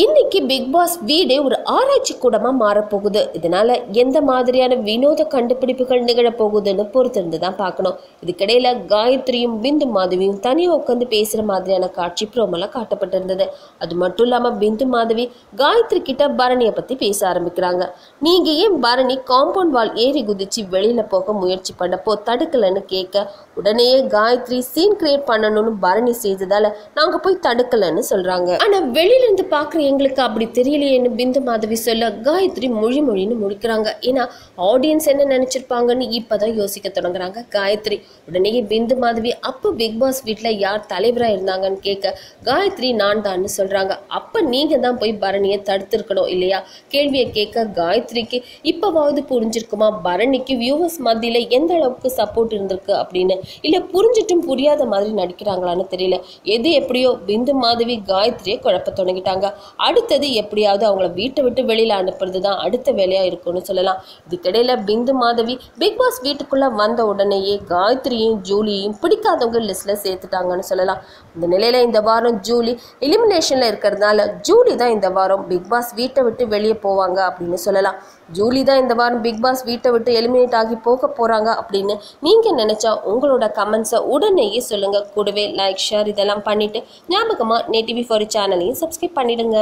இன்னைக்கு big pass வீடே ஒரு ஆராய்ச்சி கூடமா மாறப்போகுது. இதனால எந்த மாதிரியான வினோத கண்டுபிடிப்புகள் நிகழப்போகுதுன்னு பொறுத்திருந்து தான் பார்க்கணும். இதுக்கிடையில காயத்ரியும் பிந்து மாதவியும் தனியா உட்காந்து பேசுற மாதிரியான காட்சி ப்ரோமெல்லாம் காட்டப்பட்டிருந்தது. அது மட்டும் இல்லாம பிந்து மாதவி காயத்ரி கிட்ட பரணியை பத்தி பேச ஆரம்பிக்கிறாங்க. நீங்க ஏன் பரணி காம்பவுண்ட் வால் ஏறி குதிச்சு வெளியில போக முயற்சி பண்ணப்போ தடுக்கலன்னு கேட்க, உடனேயே காயத்ரி சீன் கிரியேட் பண்ணணும்னு பரணி செய்ததால நாங்க போய் தடுக்கலன்னு சொல்றாங்க. ஆனா வெளியில இருந்து பாக்குற எங்களுக்கு அப்படி தெரியலையேன்னு பிந்து மாதவி சொல்ல, காயத்ரி மொழின்னு முடிக்கிறாங்க. ஏன்னா ஆடியன்ஸ் என்ன நினைச்சிருப்பாங்கன்னு இப்பதான் யோசிக்க தொடங்குறாங்க காயத்ரி. உடனே பிந்து மாதவி அப்ப பிக் பாஸ் வீட்டுல யார் தலைவரா இருந்தாங்கன்னு கேட்க, காயத்ரி நான் தான் சொல்றாங்க. அப்ப நீங்க தான் போய் பரணியை தடுத்திருக்கணும் இல்லையா? கேள்வியை கேட்க காயத்ரிக்கு இப்பவாவது புரிஞ்சிருக்குமா பரணிக்கு வியூவர்ஸ் மத்தியில எந்த அளவுக்கு சப்போர்ட் இருந்திருக்கு அப்படின்னு. இல்ல புரிஞ்சிட்டும் புரியாத மாதிரி நடிக்கிறாங்களான்னு தெரியல. எது எப்படியோ பிந்து மாதவி காயத்ரியை குழப்ப தொடங்கிட்டாங்க. அடுத்தது எப்படியாவது அவங்கள வீட்டை விட்டு வெளியில அனுப்புறது தான் அடுத்த வேலையா இருக்கும்னு சொல்லலாம். இதுக்கிடையில பிந்து மாதவி பிக் பாஸ் வீட்டுக்குள்ள வந்த உடனேயே காயத்ரியும் ஜூலியையும் பிடிக்காதவங்க லிஸ்ட்ல சேர்த்துட்டாங்கன்னு சொல்லலாம். இந்த நிலையில இந்த வாரம் ஜூலி எலிமினேஷன்ல இருக்கிறதுனால ஜூலி தான் இந்த வாரம் பிக் பாஸ் வீட்டை விட்டு வெளியே போவாங்க அப்படின்னு சொல்லலாம். ஜூலி தான் இந்த வாரம் பிக் பாஸ் வீட்டை விட்டு எலிமினேட் ஆகி போக போறாங்க அப்படின்னு நீங்க நினைச்சா உங்களோட கமெண்ட்ஸை உடனேயே சொல்லுங்க. கூடவே லைக் ஷேர் இதெல்லாம் பண்ணிட்டு ஞாபகமா NET TV4 சேனலையும் சப்ஸ்கிரைப் பண்ணிடுங்க.